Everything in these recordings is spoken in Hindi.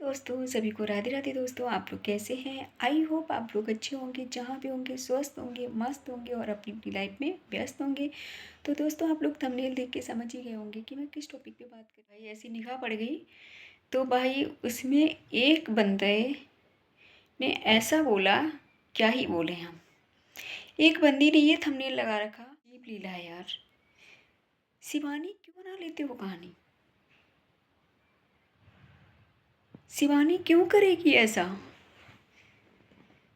दोस्तों, सभी को राधे राधे। दोस्तों, आप लोग कैसे हैं? आई होप आप लोग अच्छे होंगे, जहाँ भी होंगे स्वस्थ होंगे, मस्त होंगे और अपनी अपनी लाइफ में व्यस्त होंगे। तो दोस्तों, आप लोग थंबनेल देख के समझ ही गए होंगे कि मैं किस टॉपिक पे बात कर रही। ऐसी निगाह पड़ गई तो भाई उसमें एक बंदे ने ऐसा बोला, क्या ही बोले हम। एक बंदी ने ये थंबनेल लगा रखा, अजीब लीला है यार। शिवानी क्यों बना लेते हो कहानी? शिवानी क्यों करेगी ऐसा?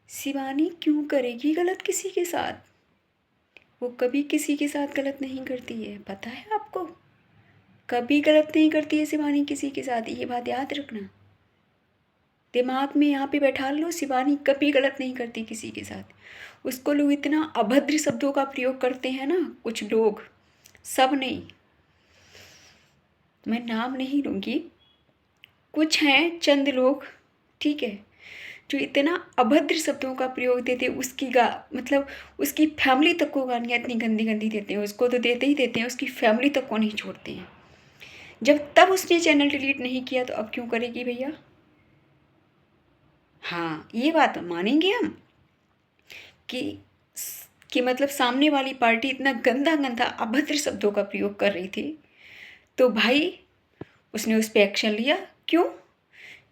शिवानी क्यों करेगी गलत किसी के साथ? वो कभी किसी के साथ गलत नहीं करती है, पता है आपको? कभी गलत नहीं करती है शिवानी किसी के साथ, ये बात याद रखना। दिमाग में यहाँ पे बैठा लो, शिवानी कभी गलत नहीं करती किसी के साथ। उसको लोग इतना अभद्र शब्दों का प्रयोग करते हैं ना, कुछ लोग, सब नहीं, मैं नाम नहीं लूँगी, कुछ हैं चंद लोग, ठीक है, जो इतना अभद्र शब्दों का प्रयोग देते हैं। उसकी मतलब उसकी फैमिली तक को गालियाँ इतनी गंदी गंदी देते हैं। उसको तो देते ही देते हैं, उसकी फैमिली तक को नहीं छोड़ते हैं। जब तब उसने चैनल डिलीट नहीं किया तो अब क्यों करेगी भैया? हाँ, ये बात मानेंगे हम कि कि मतलब सामने वाली पार्टी इतना गंदा गंदा अभद्र शब्दों का प्रयोग कर रही थी, तो भाई उसने उस पर एक्शन लिया। क्यों?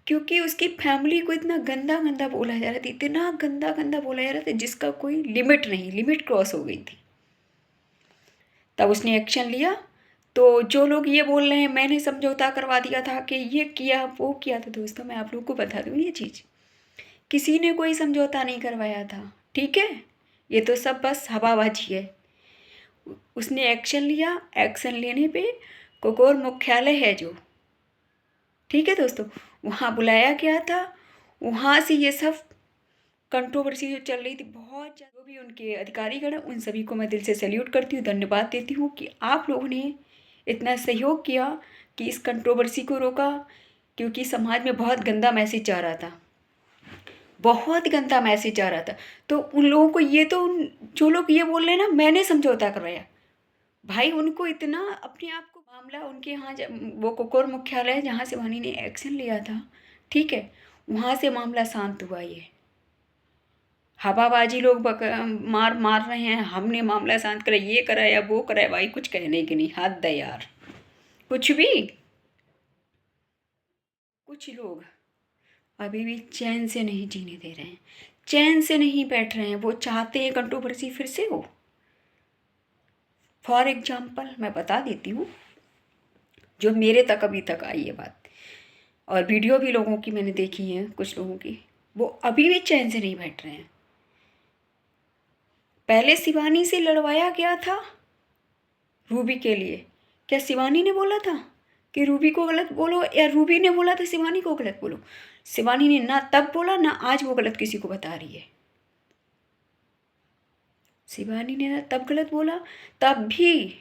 क्योंकि उसकी फैमिली को इतना गंदा गंदा बोला जा रहा था, इतना गंदा गंदा बोला जा रहा था जिसका कोई लिमिट नहीं, लिमिट क्रॉस हो गई थी। तब उसने एक्शन लिया। तो जो लोग ये बोल रहे हैं मैंने समझौता करवा दिया था कि ये किया वो किया, तो दोस्तों मैं आप लोग को बता दूँ, ये चीज़ किसी ने कोई समझौता नहीं करवाया था, ठीक है? ये तो सब बस हवाबाजी है। उसने एक्शन लिया, एक्शन लेने पे कोकोर मुख्यालय है जो, ठीक है दोस्तों, वहाँ बुलाया गया था। वहाँ से ये सब कंट्रोवर्सी जो चल रही थी बहुत ज़्यादा, जो भी उनके अधिकारीगण हैं उन सभी को मैं दिल से सैल्यूट करती हूँ, धन्यवाद देती हूँ कि आप लोगों ने इतना सहयोग किया कि इस कंट्रोवर्सी को रोका। क्योंकि समाज में बहुत गंदा मैसेज जा रहा था, बहुत गंदा मैसेज जा रहा था। तो उन लोगों को ये तो जो लोग ये बोल रहे हैं ना मैंने समझौता करवाया, भाई उनको इतना अपने आप को मामला उनके यहाँ वो कोकोर मुख्यालय है जहाँ शिवानी ने एक्शन लिया था, ठीक है, वहाँ से मामला शांत हुआ। ये हवाबाजी लोग मार मार रहे हैं, हमने मामला शांत करा, ये करा या वो करा है, भाई कुछ कहने की नहीं, हद है यार। कुछ भी, कुछ लोग अभी भी चैन से नहीं जीने दे रहे हैं, चैन से नहीं बैठ रहे हैं। वो चाहते हैं कंट्रोवर्सी फिर से हो। फॉर एग्जाम्पल मैं बता देती हूँ, जो मेरे तक अभी तक आई है बात, और वीडियो भी लोगों की मैंने देखी है, कुछ लोगों की, वो अभी भी चैन से नहीं बैठ रहे हैं। पहले शिवानी से लड़वाया गया था रूबी के लिए। क्या शिवानी ने बोला था कि रूबी को गलत बोलो, या रूबी ने बोला था शिवानी को गलत बोलो? शिवानी ने ना तब बोला, ना आज वो गलत किसी को बता रही है। शिवानी ने ना तब गलत बोला, तब भी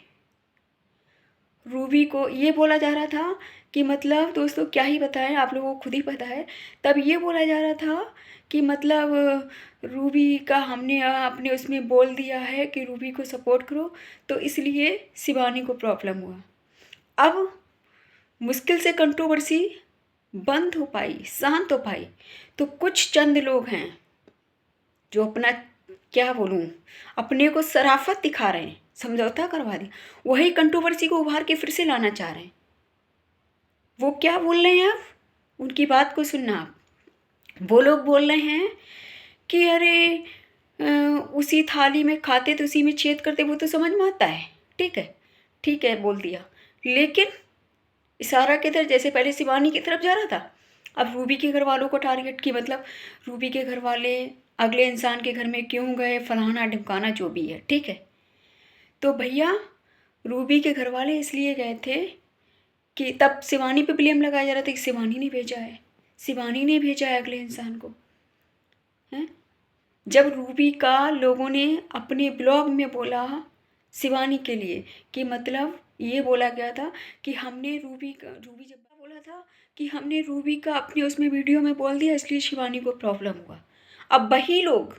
रूबी को ये बोला जा रहा था कि मतलब दोस्तों क्या ही बताएं, आप लोगों को खुद ही पता है। तब ये बोला जा रहा था कि मतलब रूबी का हमने अपने उसमें बोल दिया है कि रूबी को सपोर्ट करो, तो इसलिए शिवानी को प्रॉब्लम हुआ। अब मुश्किल से कंट्रोवर्सी बंद हो पाई, शांत हो पाई, तो कुछ चंद लोग हैं जो अपना, क्या बोलूँ, अपने को शराफत दिखा रहे हैं, समझौता करवा दिया, वही कंट्रोवर्सी को उभार के फिर से लाना चाह रहे हैं। वो क्या बोल रहे हैं? आप उनकी बात को सुनना। आप, वो लोग बोल रहे हैं कि अरे उसी थाली में खाते तो उसी में छेद करते, वो तो समझ में आता है, ठीक है, ठीक है बोल दिया, लेकिन इशारा किधर? जैसे पहले शिवानी की तरफ जा रहा था, अब रूबी के घर वालों को टारगेट की, मतलब रूबी के घर वाले अगले इंसान के घर में क्यों गए, फलाना ढिमकाना जो भी है, ठीक है। तो भैया रूबी के घर वाले इसलिए गए थे कि तब शिवानी पे ब्लेम लगाया जा रहा था कि शिवानी ने भेजा है, शिवानी ने भेजा है अगले इंसान को, हैं? जब रूबी का लोगों ने अपने ब्लॉग में बोला शिवानी के लिए कि मतलब ये बोला गया था कि हमने रूबी जब बोला था कि हमने रूबी का अपने उसमें वीडियो में बोल दिया इसलिए शिवानी को प्रॉब्लम हुआ। अब वही लोग,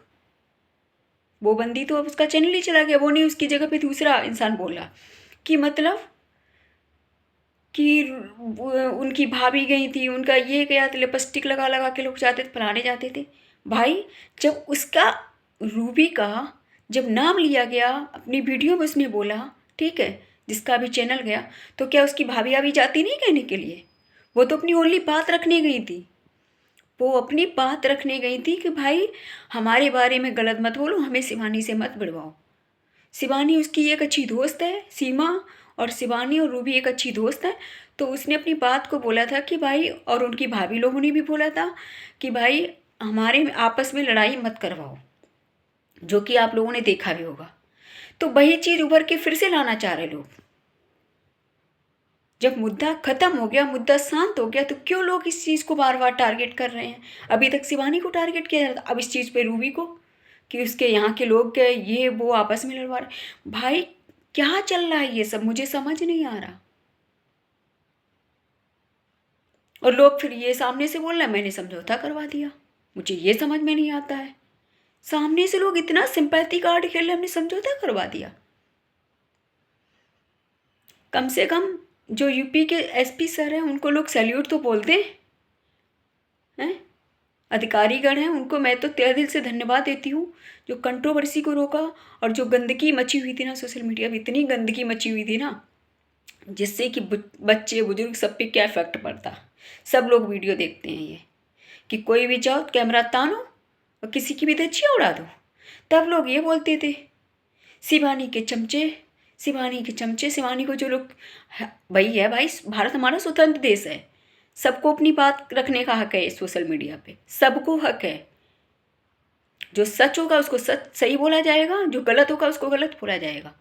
वो बंदी तो अब उसका चैनल ही चला गया, वो नहीं, उसकी जगह पे दूसरा इंसान बोला कि मतलब कि उनकी भाभी गई थी, उनका ये गया था, लिपस्टिक लगा लगा के लोग जाते थे, फलाने जाते थे। भाई जब उसका, रूबी का जब नाम लिया गया अपनी वीडियो में, उसने बोला, ठीक है, जिसका अभी चैनल गया, तो क्या उसकी भाभी अभी जाती नहीं कहने के लिए? वो तो अपनी ओनली बात रखने गई थी। वो अपनी बात रखने गई थी कि भाई हमारे बारे में गलत मत बोलो, हमें शिवानी से मत बिड़वाओ। शिवानी उसकी एक अच्छी दोस्त है, सीमा, और शिवानी और रूबी एक अच्छी दोस्त है। तो उसने अपनी बात को बोला था कि भाई, और उनकी भाभी लोगों ने भी बोला था कि भाई हमारे आपस में लड़ाई मत करवाओ, जो कि आप लोगों ने देखा भी होगा। तो वही चीज़ उभर के फिर से लाना चाह रहे लोग। जब मुद्दा खत्म हो गया, मुद्दा शांत हो गया, तो क्यों लोग इस चीज़ को बार बार टारगेट कर रहे हैं? अभी तक शिवानी को टारगेट किया जा रहा था, अब इस चीज़ पे रूबी को, कि उसके यहाँ के लोग गए, ये वो आपस में लड़वा रहे। भाई क्या चल रहा है ये सब, मुझे समझ नहीं आ रहा। और लोग फिर ये सामने से बोल रहे हैं मैंने समझौता करवा दिया, मुझे ये समझ में नहीं आता है। सामने से लोग इतना सिंपैथी कार्ड खेल रहे, हमने समझौता करवा दिया। कम से कम जो यूपी के एसपी सर हैं उनको लोग सैल्यूट तो बोलते हैं। अधिकारीगण हैं, उनको मैं तो तहे दिल से धन्यवाद देती हूँ, जो कंट्रोवर्सी को रोका। और जो गंदगी मची हुई थी ना सोशल मीडिया पे, इतनी गंदगी मची हुई थी ना, जिससे कि बच्चे बुजुर्ग सब पे क्या इफेक्ट पड़ता। सब लोग वीडियो देखते हैं ये, कि कोई भी जाओ कैमरा तानो और किसी की भी धज्जियाँ उड़ा दो। तब लोग ये बोलते थे शिवानी के चमचे, शिवानी के चमचे। शिवानी को जो लोग, भाई है भाई, भारत हमारा स्वतंत्र देश है, सबको अपनी बात रखने का हक है सोशल मीडिया पे, सबको हक है। जो सच होगा उसको सच सही बोला जाएगा, जो गलत होगा उसको गलत बोला जाएगा।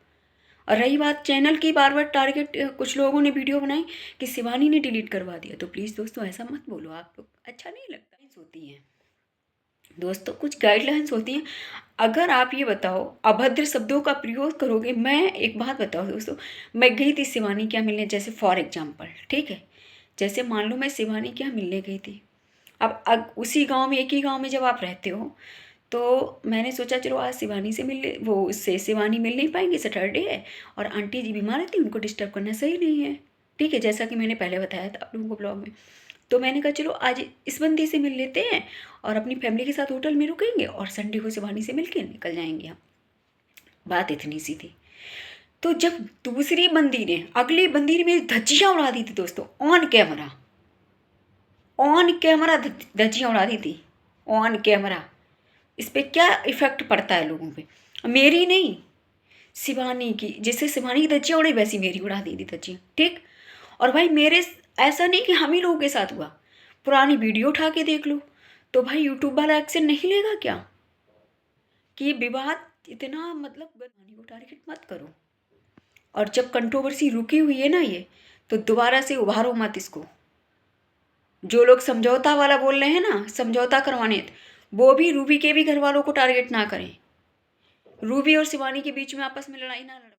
और रही बात चैनल की, बार बार टारगेट, कुछ लोगों ने वीडियो बनाई कि शिवानी ने डिलीट करवा दिया, तो प्लीज़ दोस्तों ऐसा मत बोलो, आप लोग अच्छा नहीं लगता। होती हैं दोस्तों, कुछ गाइडलाइंस होती हैं। अगर आप ये बताओ अभद्र शब्दों का प्रयोग करोगे, मैं एक बात बताओ दोस्तों, मैं गई थी शिवानी क्या मिलने, जैसे फॉर एग्जांपल, ठीक है, जैसे मान लो मैं शिवानी क्या मिलने गई थी। अब उसी गांव में, एक ही गांव में जब आप रहते हो, तो मैंने सोचा चलो आज शिवानी से मिल, वो उससे शिवानी मिल नहीं पाएंगे, सैटरडे है और आंटी जी बीमार थी, उनको डिस्टर्ब करना सही नहीं है, ठीक है, जैसा कि मैंने पहले बताया था आप लोगों को ब्लॉग में। तो मैंने कहा चलो आज इस बंदी से मिल लेते हैं और अपनी फैमिली के साथ होटल में रुकेंगे और संडे को शिवानी से मिल के निकल जाएंगे हम। बात इतनी सी थी। तो जब दूसरी बंदी ने, अगली बंदी ने मेरी धज्जियाँ उड़ा दी थी दोस्तों, ऑन कैमरा, ऑन कैमरा धज्जियाँ उड़ा दी थी, ऑन कैमरा। इस पर क्या इफेक्ट पड़ता है लोगों पे? मेरी नहीं, शिवानी की, जैसे शिवानी की धज्जियाँ उड़ी वैसी मेरी उड़ा दी थी धज्जियाँ, ठीक। और भाई मेरे, ऐसा नहीं कि हम ही लोगों के साथ हुआ, पुरानी वीडियो उठा के देख लो। तो भाई यूट्यूब वाला एक्शन नहीं लेगा क्या? कि ये विवाद इतना, मतलब गाने को टारगेट मत करो। और जब कंट्रोवर्सी रुकी हुई है ना ये, तो दोबारा से उभारो मत इसको। जो लोग समझौता वाला बोल रहे हैं ना, समझौता करवाने, वो भी रूबी के भी घर वालों को टारगेट ना करें। रूबी और शिवानी के बीच में आपस में लड़ाई ना लड़े।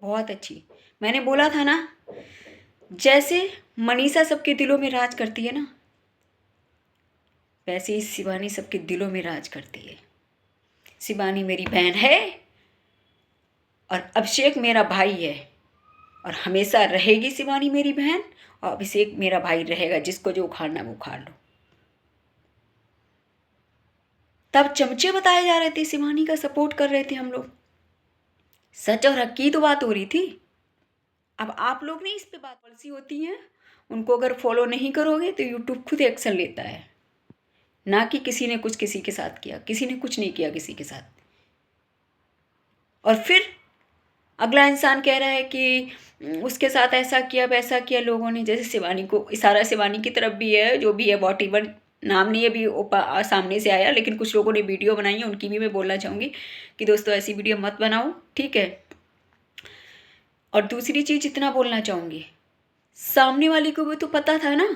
बहुत अच्छी, मैंने बोला था ना, जैसे मनीषा सबके दिलों में राज करती है ना, वैसे ही शिवानी सबके दिलों में राज करती है। शिवानी मेरी बहन है और अभिषेक मेरा भाई है, और हमेशा रहेगी शिवानी मेरी बहन, और अभिषेक मेरा भाई रहेगा। जिसको जो उखाड़ना वो उखाड़ लो। तब चमचे बताए जा रहे थे, शिवानी का सपोर्ट कर रहे थे हम लोग, सच और हक की तो बात हो रही थी। अब आप लोग नहीं, इस पे बात पॉलिसी होती है, उनको अगर फॉलो नहीं करोगे तो यूट्यूब खुद एक्शन लेता है, ना कि किसी ने कुछ किसी के साथ किया, किसी ने कुछ नहीं किया किसी के साथ। और फिर अगला इंसान कह रहा है कि उसके साथ ऐसा किया वैसा किया लोगों ने, जैसे शिवानी को इशारा शिवानी की तरफ भी है, जो भी है वॉट एवर, नाम नहीं अभी सामने से आया, लेकिन कुछ लोगों ने वीडियो बनाई है, उनकी भी मैं बोलना चाहूँगी कि दोस्तों ऐसी वीडियो मत बनाओ, ठीक है। और दूसरी चीज़ इतना बोलना चाहूँगी, सामने वाली को भी तो पता था ना,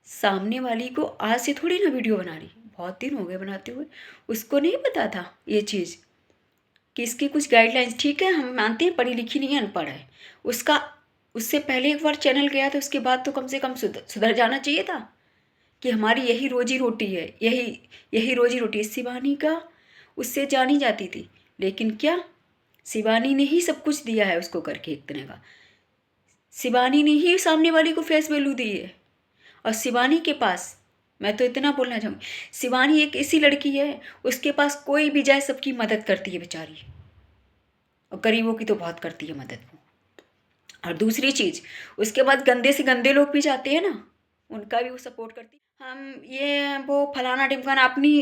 सामने वाली को आज से थोड़ी ना वीडियो बना रही, बहुत दिन हो गए बनाते हुए, उसको नहीं पता था ये चीज़ कि इसकी कुछ गाइडलाइंस, ठीक है हम मानते हैं पढ़ी लिखी नहीं है, अनपढ़ है, उसका उससे पहले एक बार चैनल गया था, उसके बाद तो कम से कम सुधर जाना चाहिए था कि हमारी यही रोजी रोटी है, यही रोजी रोटी है। शिवानी का उससे जानी जाती थी, लेकिन क्या शिवानी ने ही सब कुछ दिया है उसको करके एक तरह का। शिवानी ने ही सामने वाली को फेस वैल्यू दी है। और शिवानी के पास, मैं तो इतना बोलना चाहूँगी, शिवानी एक ऐसी लड़की है, उसके पास कोई भी जाए सबकी मदद करती है बेचारी, और गरीबों की तो बहुत करती है मदद वो। और दूसरी चीज़, उसके बाद गंदे से गंदे लोग भी जाते हैं ना, उनका भी वो सपोर्ट करती है। हम ये वो फलाना ढिमकाना अपनी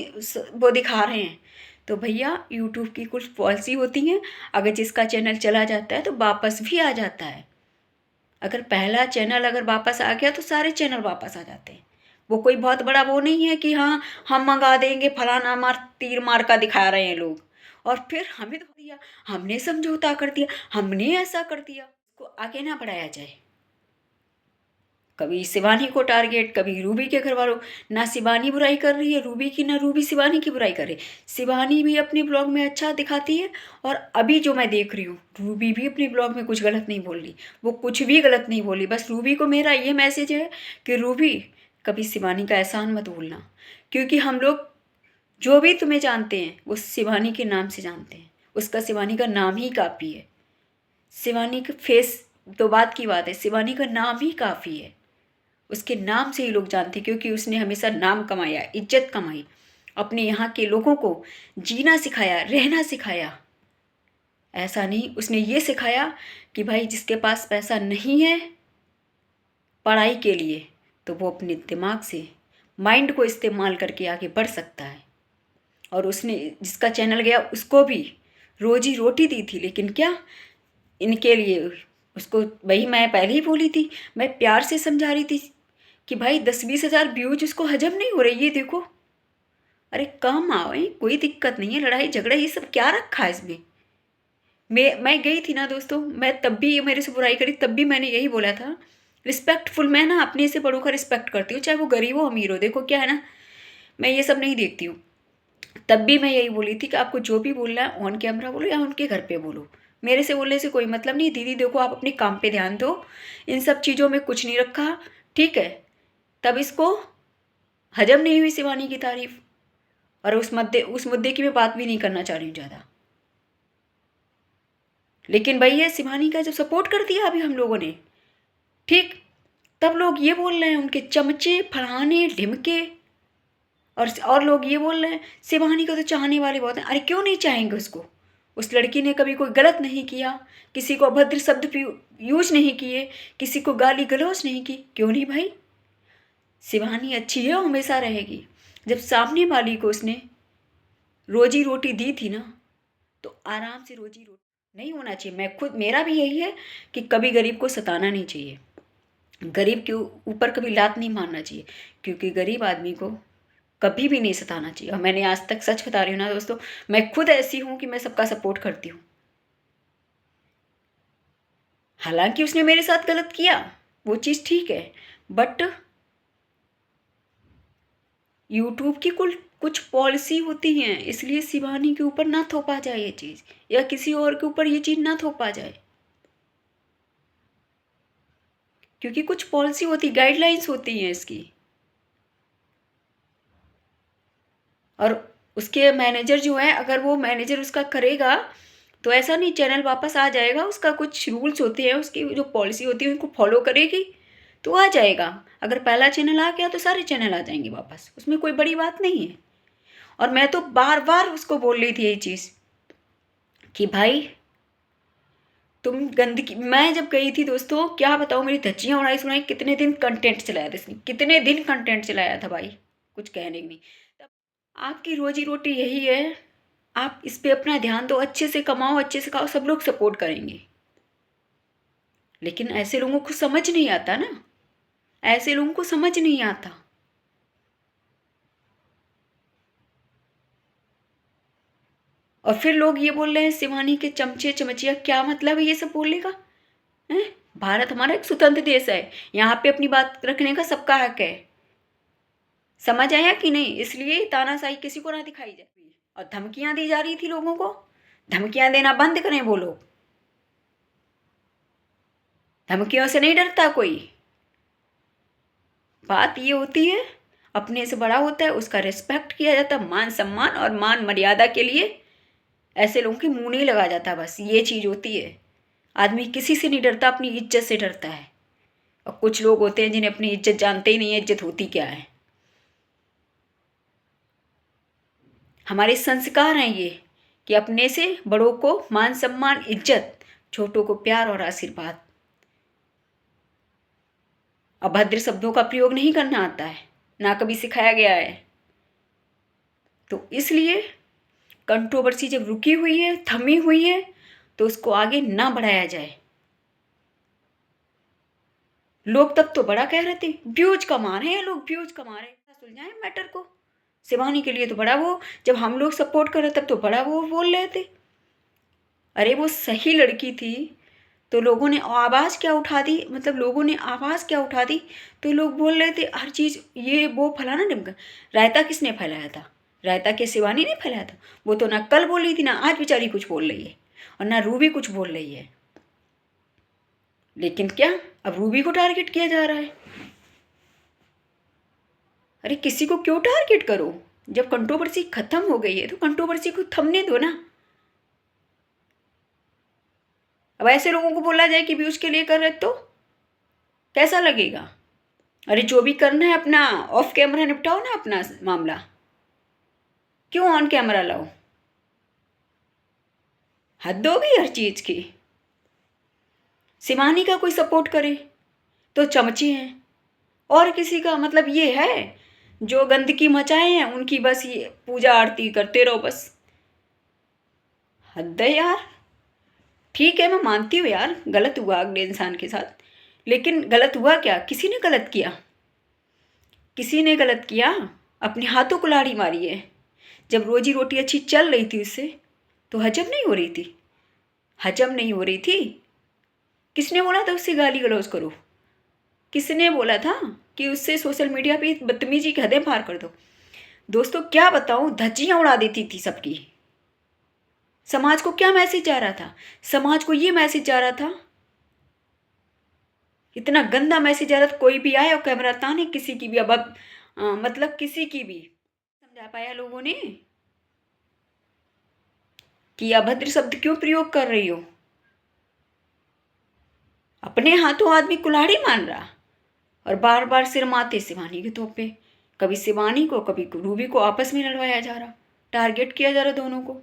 वो दिखा रहे हैं, तो भैया यूट्यूब की कुछ पॉलिसी होती हैं, अगर जिसका चैनल चला जाता है तो वापस भी आ जाता है। अगर पहला चैनल अगर वापस आ गया तो सारे चैनल वापस आ जाते हैं। वो कोई बहुत बड़ा वो नहीं है कि हाँ हम मंगा देंगे, फलाना मार तीर मार का दिखा रहे हैं लोग, और फिर हमें तो दिया, हमने समझौता कर दिया, हमने ऐसा कर दिया, उसको आगे ना बढ़ाया जाए। कभी शिवानी को टारगेट, कभी रूबी के घर वालों। ना शिवानी बुराई कर रही है रूबी की, ना रूबी शिवानी की बुराई कर रही। शिवानी भी अपने ब्लॉग में अच्छा दिखाती है, और अभी जो मैं देख रही हूँ रूबी भी अपने ब्लॉग में कुछ गलत नहीं बोल रही, वो कुछ भी गलत नहीं बोली। बस रूबी को मेरा ये मैसेज है कि रूबी कभी शिवानी का एहसान मत भूलना, क्योंकि हम लोग जो भी तुम्हें जानते हैं वो शिवानी के नाम से जानते हैं, उसका शिवानी का नाम ही काफ़ी है। शिवानी के फेस तो बात की बात है, शिवानी का नाम ही काफ़ी है, उसके नाम से ही लोग जानते, क्योंकि उसने हमेशा नाम कमाया, इज्जत कमाई, अपने यहाँ के लोगों को जीना सिखाया, रहना सिखाया। ऐसा नहीं, उसने ये सिखाया कि भाई जिसके पास पैसा नहीं है पढ़ाई के लिए, तो वो अपने दिमाग से, माइंड को इस्तेमाल करके आगे बढ़ सकता है। और उसने जिसका चैनल गया उसको भी रोजी रोटी दी थी, लेकिन क्या इनके लिए उसको, वही मैं पहले ही बोली थी, मैं प्यार से समझा रही थी कि भाई 10-20 हज़ार व्यूज उसको हजम नहीं हो रही, ये देखो, अरे कम आओ, कोई दिक्कत नहीं है, लड़ाई झगड़ा ये सब क्या रखा है इसमें। मैं गई थी ना दोस्तों, मैं तब भी मेरे से बुराई करी, तब भी मैंने यही बोला था, रिस्पेक्टफुल, मैं ना अपने से बड़ों का रिस्पेक्ट करती हूँ, चाहे वो गरीब हो अमीर हो। देखो क्या है ना, मैं ये सब नहीं देखती हूँ। तब भी मैं यही बोली थी कि आपको जो भी बोलना है ऑन कैमरा बोलो या उनके घर पे बोलो, मेरे से बोलने से कोई मतलब नहीं। दीदी देखो आप अपने काम पे ध्यान दो, इन सब चीज़ों में कुछ नहीं रखा, ठीक है। तब इसको हजम नहीं हुई शिवानी की तारीफ, और उस मुद्दे की मैं बात भी नहीं करना चाह रही हूँ ज़्यादा। लेकिन भाई ये शिवानी का जब सपोर्ट कर दिया अभी हम लोगों ने, ठीक, तब लोग ये बोल रहे हैं उनके चमचे फलाने ढिमके, और लोग ये बोल रहे हैं शिवानी को तो चाहने वाले बहुत हैं। अरे क्यों नहीं चाहेंगे उसको, उस लड़की ने कभी कोई गलत नहीं किया, किसी को अभद्र शब्द यूज नहीं किए, किसी को गाली गलौज नहीं की, क्यों नहीं भाई। शिवानी अच्छी है, हमेशा रहेगी। जब सामने वाली को उसने रोजी रोटी दी थी ना, तो आराम से रोजी रोटी नहीं होना चाहिए। मैं खुद, मेरा भी यही है कि कभी गरीब को सताना नहीं चाहिए, गरीब के ऊपर कभी लात नहीं मारना चाहिए, क्योंकि गरीब आदमी को कभी भी नहीं सताना चाहिए। और मैंने आज तक, सच बता रही हूँ ना दोस्तों, मैं खुद ऐसी हूँ कि मैं सबका सपोर्ट करती हूँ। हालांकि उसने मेरे साथ गलत किया, वो चीज़ ठीक है, बट यूट्यूब की कुछ पॉलिसी होती हैं, इसलिए शिवानी के ऊपर ना थोपा जाए ये चीज़, या किसी और के ऊपर ये चीज़ ना थोपा जाए, क्योंकि कुछ पॉलिसी होती, गाइडलाइंस होती हैं इसकी। और उसके मैनेजर जो है, अगर वो मैनेजर उसका करेगा तो ऐसा नहीं चैनल वापस आ जाएगा, उसका कुछ रूल्स होते हैं, उसकी जो पॉलिसी होती है उनको फॉलो करेगी तो आ जाएगा। अगर पहला चैनल आ गया तो सारे चैनल आ जाएंगे वापस, उसमें कोई बड़ी बात नहीं है। और मैं तो बार बार उसको बोल रही थी ये चीज़ कि भाई तुम गंदगी, मैं जब गई थी दोस्तों क्या बताऊँ, मेरी धज्जियाँ उड़ाई सुनाई, कितने दिन कंटेंट चलाया था इसने, कितने दिन कंटेंट चलाया था भाई, कुछ कहने की नहीं। तब आपकी रोजी रोटी यही है, आप इस पे अपना ध्यान दो, अच्छे से कमाओ, अच्छे से खाओ, सब लोग सपोर्ट करेंगे। लेकिन ऐसे लोगों को समझ नहीं आता ना, ऐसे लोगों को समझ नहीं आता। और फिर लोग ये बोल रहे हैं शिवानी के चमचे चमचिया, क्या मतलब है ये सब बोलने का है। भारत हमारा एक स्वतंत्र देश है, यहाँ पे अपनी बात रखने का सबका हक है। समझ आया कि नहीं, इसलिए तानाशाही किसी को ना दिखाई जाए। और धमकियां दी जा रही थी लोगों को, धमकियां देना बंद करें वो लोग, धमकियों से नहीं डरता कोई। बात ये होती है, अपने से बड़ा होता है उसका रिस्पेक्ट किया जाता है, मान सम्मान और मान मर्यादा के लिए ऐसे लोगों के मुंह नहीं लगा जाता, बस ये चीज़ होती है। आदमी किसी से नहीं डरता, अपनी इज्जत से डरता है। और कुछ लोग होते हैं जिन्हें अपनी इज्जत जानते ही नहीं है, इज्जत होती क्या है। हमारे संस्कार हैं ये कि अपने से बड़ों को मान सम्मान इज्जत, छोटों को प्यार और आशीर्वाद। अभद्र शब्दों का प्रयोग नहीं करना आता है, ना कभी सिखाया गया है। तो इसलिए कंट्रोवर्सी जब रुकी हुई है, थमी हुई है, तो उसको आगे ना बढ़ाया जाए। लोग तब तो बड़ा कह रहे थे, व्यूज कमा रहे हैं लोग, व्यूज कमा रहे हैं, सुलझाएं मैटर को। शिवानी के लिए तो बड़ा वो, जब हम लोग सपोर्ट कर रहे तब तो बड़ा वो बोल रहे थे। अरे वो सही लड़की थी तो लोगों ने आवाज़ क्या उठा दी, मतलब लोगों ने आवाज़ क्या उठा दी, तो लोग बोल रहे थे हर चीज़ ये वो फलाना ढिमका। रायता किसने फैलाया था? रायता के शिवानी ने फैलाया था? वो तो ना कल बोल रही थी, ना आज बेचारी कुछ बोल रही है, और ना रूबी कुछ बोल रही है। लेकिन क्या अब रूबी को टारगेट किया जा रहा है? अरे किसी को क्यों टारगेट करो? जब कंट्रोवर्सी खत्म हो गई है तो कंट्रोवर्सी को थमने दो ना। अब ऐसे लोगों को बोला जाए कि व्यूज के लिए कर रहे तो कैसा लगेगा? अरे जो भी करना है अपना ऑफ कैमरा निपटाओ ना अपना मामला, क्यों ऑन कैमरा लाओ? हद हो गई हर चीज की। शिवानी का कोई सपोर्ट करे तो चमचे हैं, और किसी का मतलब ये है जो गंदगी मचाए हैं उनकी बस ये पूजा आरती करते रहो बस। हद है यार। ठीक है मैं मानती हूँ यार गलत हुआ अगले इंसान के साथ, लेकिन गलत हुआ क्या? किसी ने गलत किया? किसी ने गलत किया? अपने हाथों को लाड़ी मारी है। जब रोजी रोटी अच्छी चल रही थी उससे, तो हजम नहीं हो रही थी? हजम नहीं हो रही थी? किसने बोला था उससे गाली गलौज करो? किसने बोला था कि उससे सोशल मीडिया पे बदतमीजी की हदें पार कर दो? दोस्तों क्या बताऊं, धज्जियां उड़ा देती थी सबकी। समाज को क्या मैसेज जा रहा था? समाज को ये मैसेज जा रहा था, इतना गंदा मैसेज आ रहा था, कोई भी आए और कैमरा ताने किसी की भी अब मतलब किसी की भी। समझा पाया लोगों ने कि अभद्र शब्द क्यों प्रयोग कर रही हो? अपने हाथों आदमी कुल्हाड़ी मान रहा और बार बार सिर माते शिवानी के तोप पे। कभी शिवानी को कभी रूबी को आपस में लड़वाया जा रहा, टारगेट किया जा रहा दोनों को।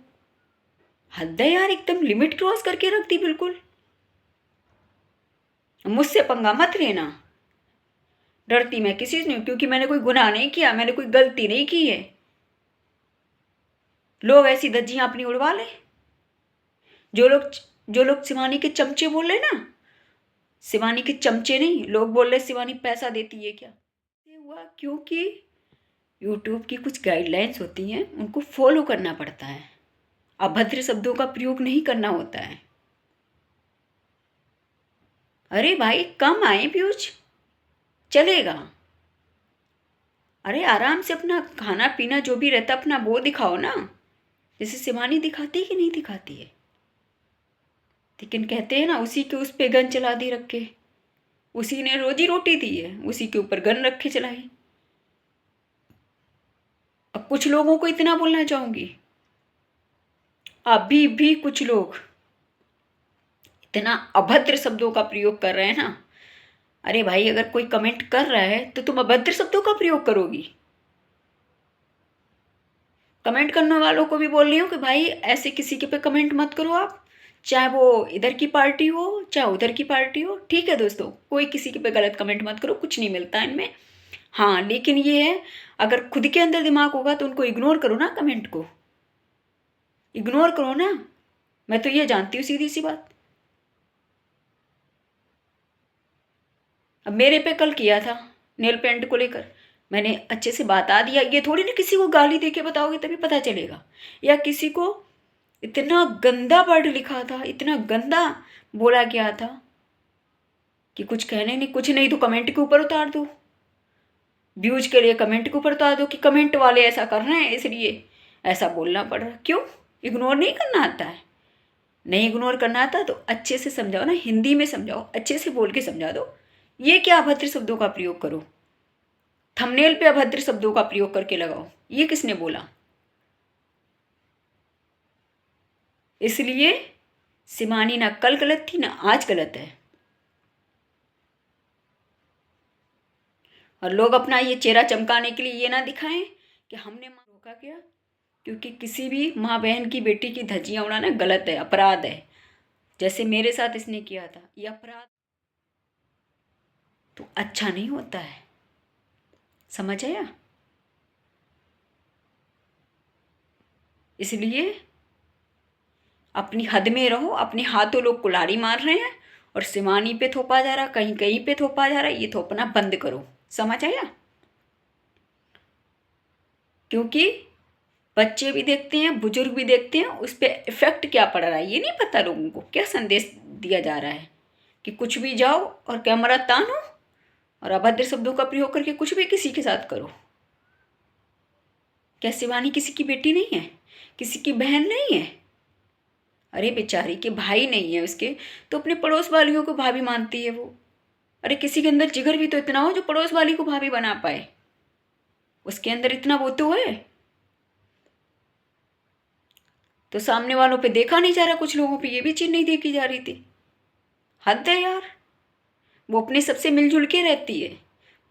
हद है यार, एकदम लिमिट क्रॉस करके रख दी बिल्कुल। मुझसे पंगा मत लेना। डरती मैं किसी से नहीं, क्योंकि मैंने कोई गुनाह नहीं किया, मैंने कोई गलती नहीं की है। लोग ऐसी धज्जियां अपनी उड़वा ले। जो लोग शिवानी के चमचे बोल रहे ना, शिवानी के चमचे नहीं, लोग बोल रहे शिवानी पैसा देती है क्या? ये हुआ क्योंकि यूट्यूब की कुछ गाइडलाइंस होती हैं, उनको फॉलो करना पड़ता है। अभद्र शब्दों का प्रयोग नहीं करना होता है। अरे भाई कम आए व्यूज चलेगा। अरे आराम से अपना खाना पीना जो भी रहता अपना वो दिखाओ ना, जैसे शिवानी दिखाती है कि नहीं दिखाती है। लेकिन कहते हैं ना उसी के उस पे गन चला दी रखे, उसी ने रोजी रोटी दी है, उसी के ऊपर गन रखे चलाई। अब कुछ लोगों को इतना बोलना चाहूंगी, अभी भी कुछ लोग इतना अभद्र शब्दों का प्रयोग कर रहे हैं ना। अरे भाई अगर कोई कमेंट कर रहा है तो तुम अभद्र शब्दों का प्रयोग करोगी? कमेंट करने वालों को भी बोल रही हूँ कि भाई ऐसे किसी के पे कमेंट मत करो आप, चाहे वो इधर की पार्टी हो चाहे उधर की पार्टी हो। ठीक है दोस्तों, कोई किसी के पे गलत कमेंट मत करो, कुछ नहीं मिलता इनमें। हाँ लेकिन ये है, अगर खुद के अंदर दिमाग होगा तो उनको इग्नोर करो ना, कमेंट को इग्नोर करो ना। मैं तो ये जानती हूँ सीधी सी बात। अब मेरे पे कल किया था नेल पेंट को लेकर, मैंने अच्छे से बता दिया। ये थोड़ी ना किसी को गाली दे के बताओगे तभी पता चलेगा, या किसी को इतना गंदा वर्ड लिखा था, इतना गंदा बोला गया था कि कुछ कहने नहीं, कुछ नहीं तो कमेंट के ऊपर उतार दो, व्यूज के लिए कमेंट के ऊपर उतार दो कि कमेंट वाले ऐसा कर रहे हैं इसलिए ऐसा बोलना पड़ रहा। क्यों? इग्नोर नहीं करना आता है? नहीं इग्नोर करना आता तो अच्छे से समझाओ ना, हिंदी में समझाओ, अच्छे से बोल के समझा दो। ये क्या अभद्र शब्दों का प्रयोग करो, थंबनेल पे अभद्र शब्दों का प्रयोग करके लगाओ, ये किसने बोला? इसलिए शिवानी ना कल गलत थी ना आज गलत है। और लोग अपना ये चेहरा चमकाने के लिए ये ना दिखाएं कि हमने माँ रोका क्या, क्योंकि किसी भी माँ बहन की बेटी की धज्जियाँ उड़ाना गलत है, अपराध है। जैसे मेरे साथ इसने किया था, ये अपराध तो अच्छा नहीं होता है। समझ आया? इसलिए अपनी हद में रहो। अपने हाथों लोग कुल्हाड़ी मार रहे हैं और शिवानी पे थोपा जा रहा, कहीं कहीं पे थोपा जा रहा है, ये थोपना बंद करो। समझ आया? क्योंकि बच्चे भी देखते हैं, बुजुर्ग भी देखते हैं, उस पर इफेक्ट क्या पड़ रहा है ये नहीं पता लोगों को। क्या संदेश दिया जा रहा है कि कुछ भी जाओ और कैमरा तानो और अभद्र शब्दों का प्रयोग करके कुछ भी किसी के साथ करो। क्या शिवानी किसी की बेटी नहीं है? किसी की बहन नहीं है? अरे बेचारी के भाई नहीं है उसके, तो अपने पड़ोस वालियों को भाभी मानती है वो। अरे किसी के अंदर जिगर भी तो इतना हो जो पड़ोस वाली को भाभी बना पाए। उसके अंदर इतना वो तो है। तो सामने वालों पे देखा नहीं जा रहा, कुछ लोगों पे ये भी चीज नहीं देखी जा रही थी। हद है यार। वो अपने सबसे मिलजुल के रहती है,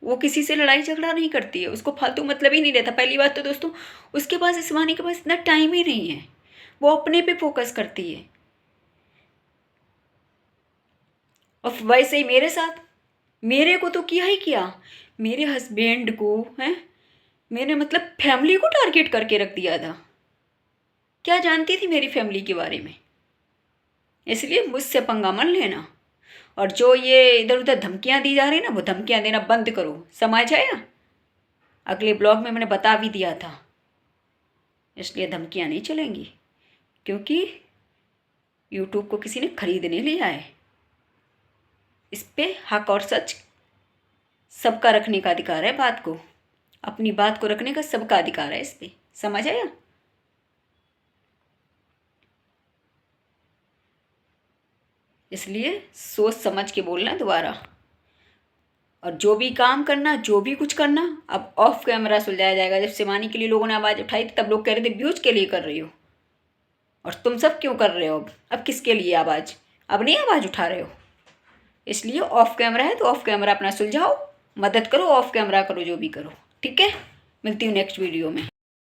वो किसी से लड़ाई झगड़ा नहीं करती है, उसको फालतू मतलब ही नहीं रहता। पहली बात तो दोस्तों, उसके पास, शिवानी के पास इतना टाइम ही नहीं है, वो अपने पे फोकस करती है। और वैसे ही मेरे साथ, मेरे को तो किया ही किया, मेरे हस्बैंड को है, मैंने मतलब फैमिली को टारगेट करके रख दिया था। क्या जानती थी मेरी फैमिली के बारे में? इसलिए मुझसे पंगा मत लेना। और जो ये इधर उधर धमकियां दी जा रही ना, वो धमकियां देना बंद करो। समझ आया? अगले ब्लॉग में मैंने बता भी दिया था, इसलिए धमकियां नहीं चलेंगी, क्योंकि यूट्यूब को किसी ने खरीदने लिया है। इस पे हक और सच सबका रखने का अधिकार है। बात को, अपनी बात को रखने का सबका अधिकार है इस पे। समझ आया? इसलिए सोच समझ के बोलना दोबारा। और जो भी काम करना, जो भी कुछ करना, अब ऑफ कैमरा सुलझाया जाएगा। जब शिवानी के लिए लोगों ने आवाज़ उठाई थी तब लोग कह रहे थे व्यूज के लिए कर रही हो, और तुम सब क्यों कर रहे हो? अब किसके लिए आवाज़? अब नहीं आवाज़ उठा रहे हो। इसलिए ऑफ कैमरा है तो ऑफ कैमरा अपना सुलझाओ, मदद करो, ऑफ कैमरा करो, जो भी करो। ठीक है? मिलती हूँ नेक्स्ट वीडियो में।